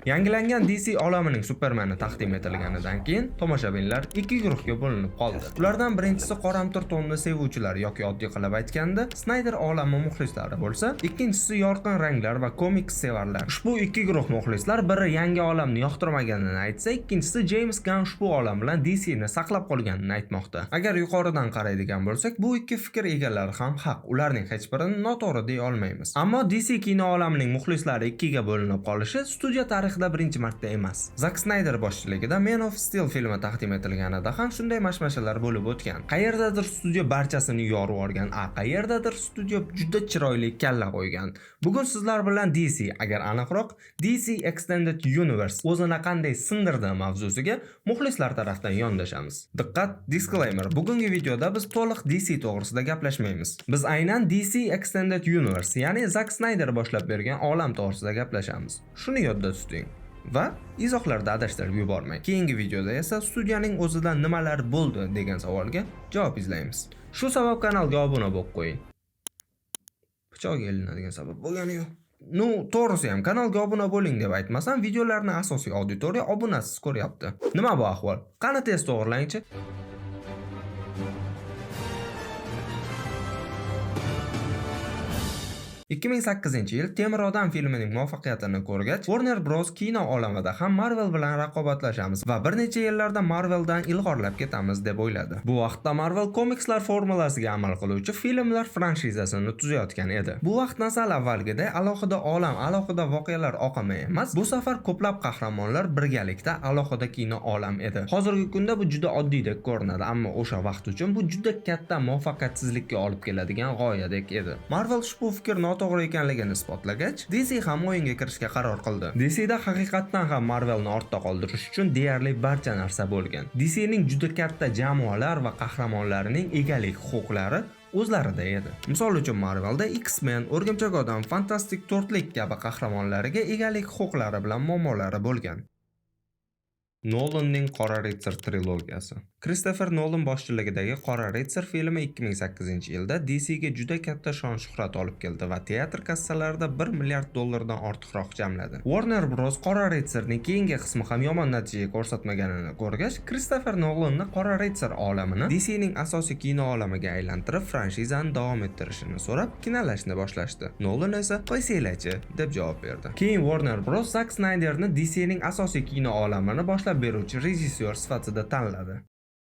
Yangilangan DC olamining Supermani taqdim etilganidan keyin tomoshabinlar ikki guruhga bo'linib qoldi. Ulardan birinchisi qoramtir tonni sevuvchilar yoki oddiy qilib aytganda Snyder olami muxlislari bo'lsa, ikkinchisi yorqin ranglar va komiks sevarlar. Ushbu ikki guruh muxlislar biri yangi olamni yoqtirmaganini aytsa, ikkinchisi James Gunn ushbu olam bilan DCni saqlab qolganini aytmoqda. Agar yuqoridan qaraydigan bo'lsak, bu ikki fikr egalari ham haq. Ularning hech birini noto'g'ri deya olmaymiz. Ammo DC kino olamining muxlislari ikkiga bo'linib qolishi studiya tarixida birinchi marta emas. Zack Snyder boshchiligida Man of Steel filmi taqdim etilganida ham shunday mashmashalar bo'lib o'tgan. Qayerdadir studiyo barchasini yorib olgan, qayerdadir studiyo juda chiroyli kalla qo'ygan. Bugun sizlar bilan DC, agar aniqroq DC Extended Universe o'zini qanday sindirdi mavzusiga muxlislar tarafdan yondashamiz. Diqqat, disclaimer. Bugungi videoda biz to'liq DC to'g'risida gaplashmaymiz. Biz aynan DC Extended Universe, ya'ni Zack Snyder boshlab bergan olam to'g'risida gaplashamiz. Shuni yodda tuting. Va izohlarda adashtirib yubormang. Keyingi videoda esa studiyaning o'zidan nimalar bo'ldi degan savolga javob izlaymiz. Shu sabab kanalga obuna bo'lib qo'ying. Pichoq elinadigan sabab bo'lgani yo'q. To'g'risi ham kanalga obuna bo'ling deb aytmasam, videolarni asosiy auditoriya obunasiz ko'ryapti. Nima bu ahvol? Qani tez to'g'rilangchi. 2008-yil Temir odam filmining muvaffaqiyatini ko'rgach, Warner Bros kino olamida ham Marvel bilan raqobatlashamiz va bir necha yillarda Marveldan ilg'orlab ketamiz deb o'yladi. Bu vaqtda Marvel komikslar formulasiga amal qiluvchi filmlar franshizasini tuzayotgan edi. Bu vaqtdan sal avvalgiday alohida olam, alohida voqealar oqimi emas, bu safar ko'plab qahramonlar birgalikda alohida kino olam edi. Hozirgi kunda bu juda oddiydek ko'rinadi, ammo o'sha vaqt uchun bu juda katta muvaffaqiyatsizlikka olib keladigan g'oyadek edi. Marvel ushbu fikrni to'g'ri ekanligini isbotlagach, DC ham o'yinga kirishga qaror qildi. DCda haqiqatdan ham Marvelni ortda qoldirish uchun deyarli barcha narsa bo'lgan. DCning juda katta jamoalar va qahramonlarining egalik huquqlari o'zlarida edi. Misol uchun Marvelda X-Men, O'rgimchak odam, Fantastik to'rtlik kabi qahramonlariga egalik huquqlari bilan muammolari bo'lgan. Nolanning Qora Ritsar trilogiyasi. Christopher Nolan boshchiligidagi Qora Ritsar filmi 2008-yilda DCga juda katta shon-shuhrat olib keldi va teatr kassalarida 1 milliard dollardan ortiqroq jamladi. Warner Bros Qora Ritsarning keyingi qismi ham yomon natija ko'rsatmaganini ko'rgach, Christopher Nolanni Qora Ritsar olamini DCning asosiy kino olamiga aylantirib, franshizani davom ettirishini so'rab, kinolashni boshlashdi. Nolan esa "Qo'ysanglar-chi" deb javob berdi. Keyin Warner Bros Zack Snyderni DCning asosiy kino olamini boshlab beruvchi rejissyor sifatida tanladi.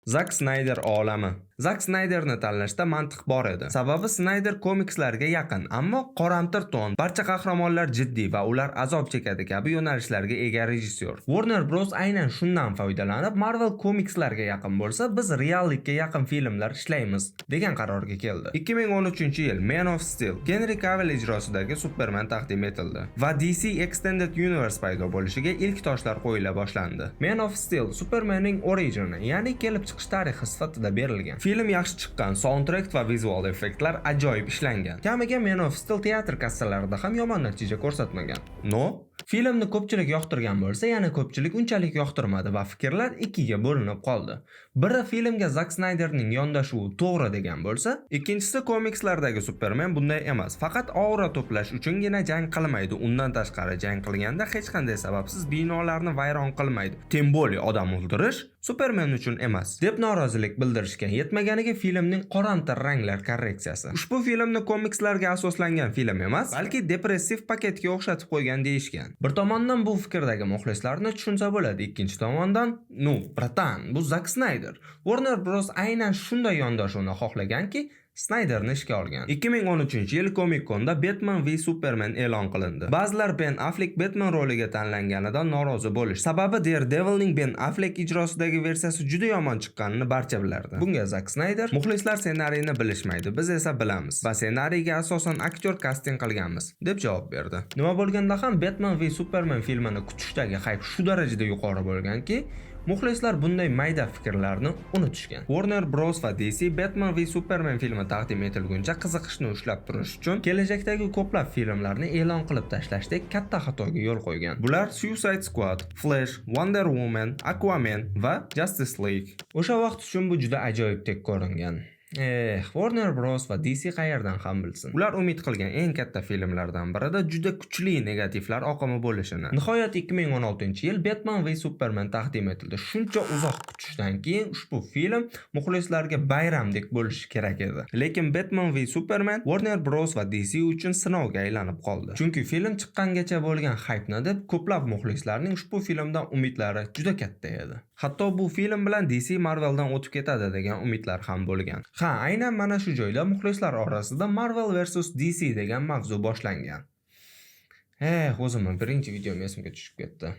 Zack Snyder olami. Zack Snyderni tanlashda mantiq bor edi. Sababi Snyder komikslarga yaqin, ammo qoramtir ton, barcha qahramonlar jiddiy va ular azob chekadi kabi yo'nalishlarga ega rejissyor. Warner Bros aynan shundan foydalanib, Marvel komikslarga yaqin bo'lsa, biz reallikka yaqin filmlar ishlaymiz degan qarorga keldi. 2013-yil Man of Steel, Henry Cavill ijrosidagi Superman taqdim etildi va DC Extended Universe paydo bo'lishiga ilk toshlar qo'yila boshlandi. Man of Steel Supermanning origini, ya'ni kelib chiqish tarixi sifatida berilgan. Film yaxshi chiqqan, soundtrack va vizual effektlar ajoyib ishlangan. Kamiga Man of Steel teatr kassalarida ham yomon natija ko'rsatmagan. Filmni ko'pchilik yoqtirgan bo'lsa, yana ko'pchilik unchalik yoqtirmadi va fikrlar ikkiga bo'linib qoldi. Biri filmga Zack Snyderning yondashuvi to'g'ri degan bo'lsa, ikkinchisi komikslardagi Superman bunday emas. Faqat aura to'plash uchungina jang qilmaydi. Undan tashqari jang qilganda hech qanday sababsiz binolarni vayron qilmaydi. Tem bo'li odam o'ldirish Superman uchun emas deb norozilik bildirishgan. Yetmaganiga filmning qoramtir ranglar korreksiyasi. Ushbu filmni komikslarga asoslangan film emas, balki depressiv paketga o'xshatib qo'ygan deyishgan. Bir tomondan bu fikrdagi muxlislarni tushunsa bo'ladi, ikkinchi tomondan, bratan, bu Zack Snyder. Warner Bros aynan shunday yondashuvni xohlaganki, Snyderni ishga olgan. 2013-yil Comic-Conda Batman v Superman e'lon qilindi. Ba'zilar Ben Affleck Batman roliga tanlanganidan norozi bo'lish. Sababi Daredevilning Ben Affleck ijrosidagi versiyasi juda yomon chiqqanini barcha bilardi. Bunga Zack Snyder, muxlislar ssenariyni bilishmaydi, biz esa bilamiz va ssenariyga asosan aktyor kasting qilganmiz deb javob berdi. Nima bo'lganda ham Batman v Superman filmini kutishdagi hype shu darajada yuqori bo'lganki, muxlislar bunday mayda fikrlarni unutishgan. Warner Bros va DC Batman v Superman filmi taqdim etilguncha qiziqishni ushlab turish uchun kelajakdagi ko'plab filmlarni e'lon qilib tashlashdek katta xatoga yo'l qo'ygan. Bular Suicide Squad, Flash, Wonder Woman, Aquaman va Justice League. O'sha vaqt uchun bu juda ajoyibdek ko'ringan. Warner Bros va DC qayerdan ham bilsin. Ular umid qilgan eng katta filmlardan birida juda kuchli negativlar oqimi bo'lishini. Nihoyat 2016-yil Batman v Superman taqdim etildi. Shuncha uzoq kutishdan keyin ushbu film muxlislarga bayramdek bo'lishi kerak edi. Lekin Batman v Superman Warner Bros va DC uchun sinovga aylanib qoldi. Chunki film chiqqangacha bo'lgan hype'ni deb ko'plab muxlislarning ushbu filmdan umidlari juda katta edi. Hatto bu film bilan DC Marveldan o'tib ketadi degan umidlar ham bo'lgan. Ha, aynan mana shu joyda muxlislar orasida Marvel vs DC degan mavzu boshlangan. O'zimning birinchi videom esimga tushib ketdi.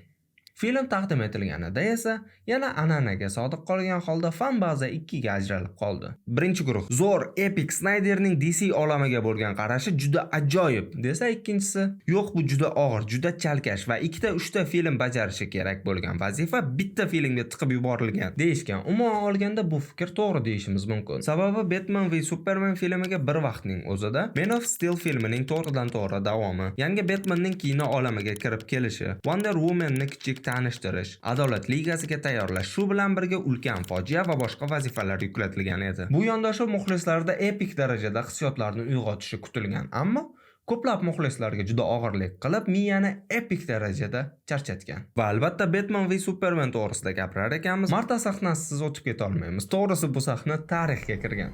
Film taqdim etilganida esa yana an'anaga sodiq qolgan holda fan baza ikkiga ajralib qoldi. Birinchi guruh zo'r Epic Snyderning DC olamiga bo'lgan qarashi juda ajoyib desa, ikkinchisi yo'q, bu juda og'ir, juda chalkash va 2-3 film bajarishi kerak bo'lgan vazifa bitta filmga tiqib yuborilgan deyishgan. Umuman olganda bu fikr to'g'ri deyishimiz mumkin. Sababi Batman v Superman filmiga bir vaqtning o'zida Man of Steel filmining to'g'ridan-to'g'ri davomi, yangi Batmanning kino olamiga kirib kelishi, Wonder Woman'ni kichik tanishtirish, Adolat ligasiga tayyorlash, shu bilan birga ulkan fojia va boshqa vazifalar yuklatilgan edi. Bu yondashuv muxlislarda epik darajada hissiyotlarni uyg'otishi kutilgan, ammo ko'plab muxlislarga juda og'irlik qilib, miyani epik darajada charchatgan. Va albatta Batman v Superman to'g'risida gapirar ekanmiz, Marta sahnasisiz o'tib keta olmaymiz. To'g'risi bu sahna tarixga kirgan.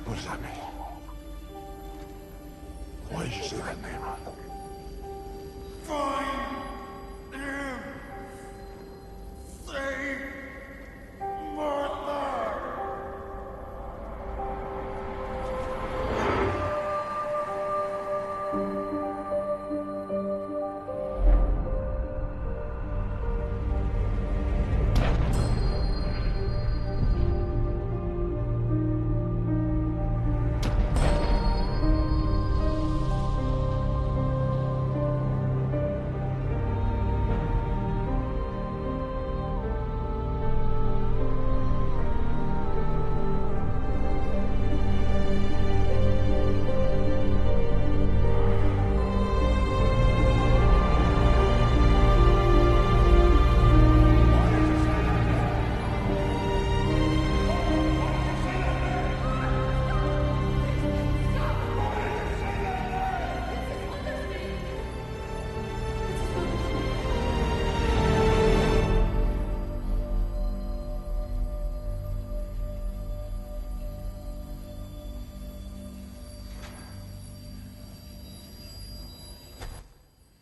What does that mean? Why did you say that name? Find him! Save Martha!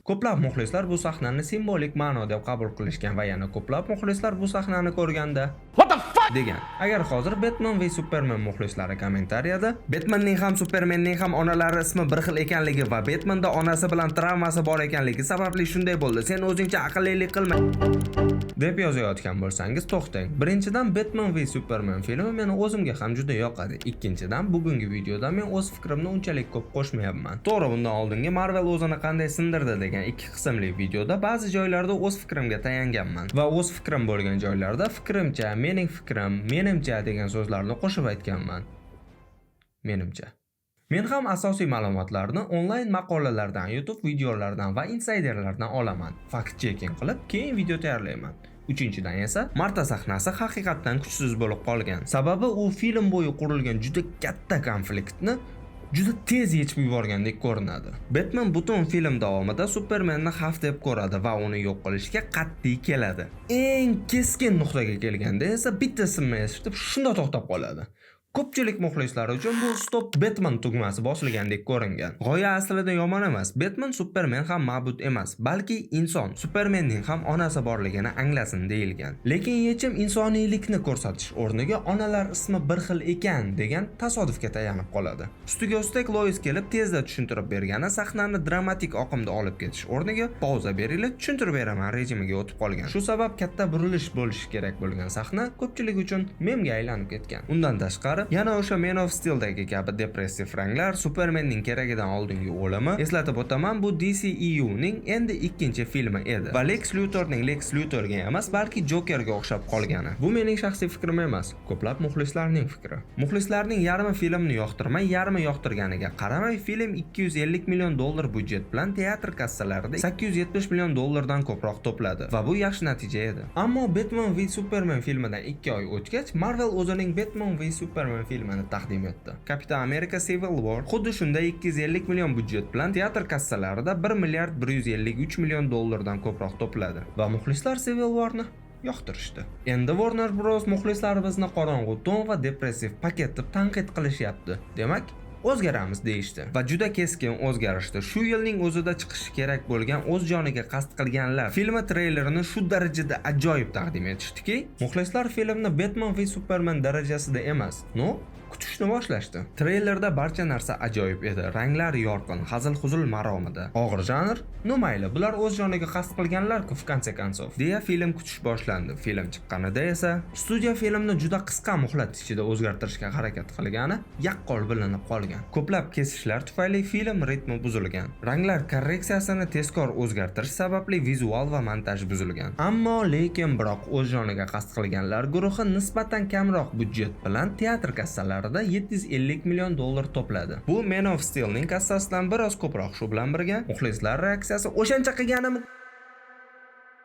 Ko'plab muxlislar bu sahnani simbolik ma'no deb qabul qilishgan va yana ko'plab muxlislar bu sahnani ko'rganda degan. Agar hozir Batman v Superman muxlislari kommentariyada Batmanning ham Supermanning ham onalari ismi bir xil ekanligi va Batmanda onasi bilan travmasi bor ekanligi sababli shunday bo'ldi, sen o'zingcha aqllilik qilma deb yozayotgan bo'lsangiz, to'xtang. Birinchidan, Batman v Superman filmi meni o'zimga ham juda yoqadi. Ikkinchidan, bugungi videoda men o'z fikrimni unchalik ko'p qo'shmayapman. To'g'ri, bundan oldingi Marvel o'zini qanday sindirdi degan 2 qismli videoda ba'zi joylarda o'z fikrimga tayanganman va o'z fikrim bo'lgan joylarda fikrimcha, mening fikrim, menimcha degan so'zlarni qo'shib aytganman. Menimcha. Men ham asosiy ma'lumotlarni onlayn maqolalardan, YouTube videolardan va insiderlardan olaman. Fact checking qilib, keyin video tayyorlayman. Uchinchidan esa Marta sahnasi haqiqatdan kuchsiz bo'lib qolgan. Sababi u film bo'yi qurilgan juda katta konfliktni juda tez yechib yuborgandek ko'rinadi. Batman butun film davomida Supermanni xavf deb ko'radi va uni yo'q qilishga qat'iy keladi. Eng keskin nuqtaga kelganda esa bitta simni eshitib shunda to'xtab qoladi. Ko'pchilik muxlislar uchun bu stop Batman tugmasi bosilgandek ko'ringan. G'oya aslida yomon emas. Batman Superman ham ma'bud emas, balki inson Supermanning ham onasi borligini anglasin deyilgan. Lekin yechim insoniylikni ko'rsatish o'rniga onalar ismi bir xil ekan degan tasodifga tayanib qoladi. Ustiga ustak Lois kelib tezda tushuntirib bergani sahnani dramatik oqimda olib ketish o'rniga pauza berilib tushuntirib beraman rejimiga o'tib qolgan. Shu sabab katta burilish bo'lishi kerak bo'lgan sahna ko'pchilik uchun memga aylanib ketgan. Undan tashqari ranglarlari yana o'sha Man of Steel'dagi kabi depressiv ranglar, Supermanning keragidan oldingi o'limi. Eslatib o'taman, bu DCEUning endi ikkinchi filmi edi va Lex Luthorning Lex Luthorga emas, balki Jokerga o'xshab qolgani. Bu mening shaxsiy fikrim emas, ko'plab muxlislarning fikri. Muxlislarning yarmi filmni yoqtirmay, yarmi yoqtirganiga qaramay, film 250 million dollar budjet bilan teatr kassalarida 870 million dollardan ko'proq to'pladi va bu yaxshi natija edi. Ammo Batman v Superman filmidan 2 oy o'tgach, Marvel o'zining Batman v Superman filmini taqdim etdi. Kapitan America Civil War xuddi shunday 250 million budjet bilan teatr kassalarida 1 milliard 153 million dollardan ko'proq to'pladi va muxlislar Civil Warni yoqtirishdi. Endi Warner Bros muxlislari bizni qorong'u ton va depressiv paket deb tanqid qilishyapti. Demak, o'zgaramiz deyishdi va juda keskin o'zgarishdi. Shu yilning o'zida chiqishi kerak bo'lgan o'z joniga qasd qilganlar filmi treylerini shu darajada ajoyib taqdim etishdiki, muxlislar filmni Batman v Superman darajasida emas, kutishni boshlashdi. Treylerda barcha narsa ajoyib edi. Ranglar yorqin, hazil-huzul maromida. Og'ir janr? Mayli, bular o'z joniga qasd qilganlar-ku в конце концов. deya film kutish boshlandi. Film chiqqanida esa studiya filmni juda qisqa muhlat ichida o'zgartirishga harakat qilgani yaqqol bilinib qolgan. Ko'plab kesishlar tufayli film ritmi buzilgan. Ranglar korreksiyasini tezkor o'zgartirish sababli vizual va montaj buzilgan. Ammo lekin biroq o'z joniga qasd qilganlar guruhi nisbatan kamroq budjet bilan teatr kassalarida 750 million dollar to'pladi. Bu Man of Steel'ning kassasidan biroz ko'proq. Shu bilan birga muxlislar reaksiyasi o'shancha qilganimi?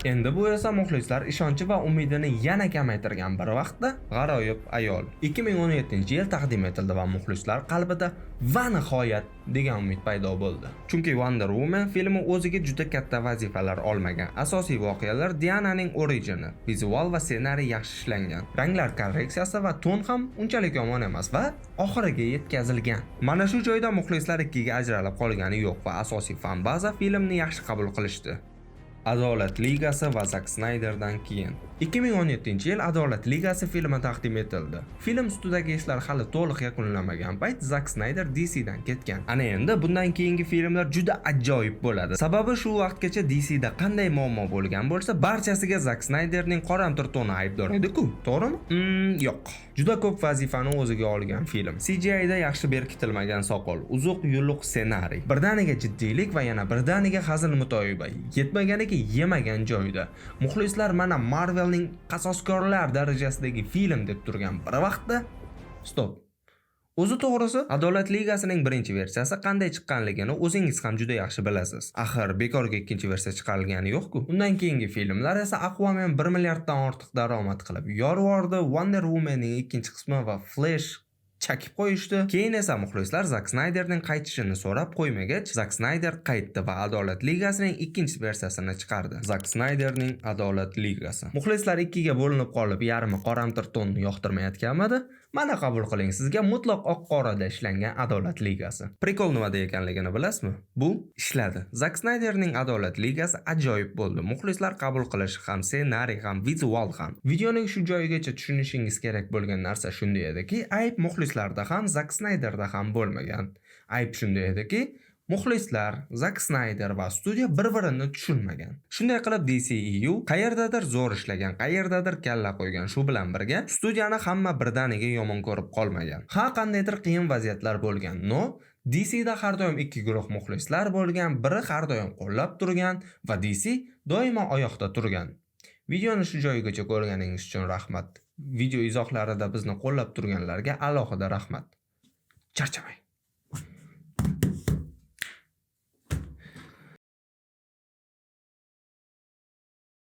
Endi bu esa muxlislar ishonchi va umidini yana kamaytirgan bir vaqtda g'aroyib ayol 2017-yil taqdim etildi va muxlislar qalbida va nihoyat degan umid paydo bo'ldi. Chunki Wonder Woman filmi o'ziga juda katta vazifalar olmagan. Asosiy voqealar Diananing origini, vizual va ssenariy yaxshi ishlangan. Ranglar korreksiyasi va ton ham unchalik yomon emas va oxiriga yetkazilgan. Mana shu joyda muxlislar ikkiga ajralib qolgani yo'q va asosiy fan baza filmni yaxshi qabul qilishdi. Adolat Ligasi va Zack Snyderdan keyin 2017-yil Adolat Ligasi filmi taqdim etildi. Film ustidagi ishlar hali to'liq yakunlanmagan payt Zack Snyder DCdan ketgan. Ana endi bundan keyingi filmlar juda ajoyib bo'ladi. Sababi shu vaqtgacha DCda qanday muammo bo'lgan bo'lsa, barchasiga Zack Snyderning qoramtir toni aybdor edi-ku, to'g'rimi? Yo'q. Juda ko'p vazifani o'ziga olgan film. CGIda yaxshi berkitilmagan soqol, uzuq yulluq ssenariy, birdaniga jiddiylik va yana birdaniga hazil mutoyiba, yetmaganiga yemagan joyda. Muxlislar mana Marvelning qasoskorlar darajasidagi film deb turgan bir vaqtda stop. O'zi to'g'risi, Adolat Ligasining birinchi versiyasi qanday chiqqanligini o'zingiz ham juda yaxshi bilasiz. Axir bekorga ikkinchi versiya chiqarilgani yo'q-ku. Undan keyingi filmlar esa Aquaman 1 milliarddan ortiq daromad qilib yorvordi, Wonder Womanning ikkinchi qismi va Flash chakib qo'yishdi. Keyin esa muxlislar Zack Snyderning qaytishini so'rab qo'ymagach, Zack Snyder qaytdi va Adolat Ligasining ikkinchi versiyasini chiqardi. Zack Snyderning Adolat Ligasi. Muxlislar ikkiga bo'linib qolib, yarmi qoramtir tonni yoqtirmayotganmidi? Mana qabul qiling, sizga mutlaq oq-qorada ishlangan Adolat Ligasi. Prikol nimada ekanligini bilasizmi? Bu ishladi. Zack Snyderning Adolat Ligasi ajoyib bo'ldi. Muxlislar qabul qilishi ham, ssenariy ham, vizual ham. Videoning shu joyigacha tushunishingiz kerak bo'lgan narsa shunday ediki, ayb muxlislarda ham, Zack Snyderda ham bo'lmagan. Ayb shunday ediki, muxlislar, Zack Snyder va studiya bir-birini tushunmagan. Shunday qilib DCEU qayerdadir zo'r ishlagan, qayerdadir kalla qo'ygan. Shu bilan birga studiyani hamma birdaniga yomon ko'rib qolmagan. Ha, qandaydir qiyin vaziyatlar bo'lgan. DCda har doim ikki guruh muxlislar bo'lgan, biri har doim qo'llab turgan va DC doimo oyoqda turgan. Videoni shu joyigacha ko'rganingiz uchun rahmat. Video izohlarida bizni qo'llab turganlarga alohida rahmat. Charchamang.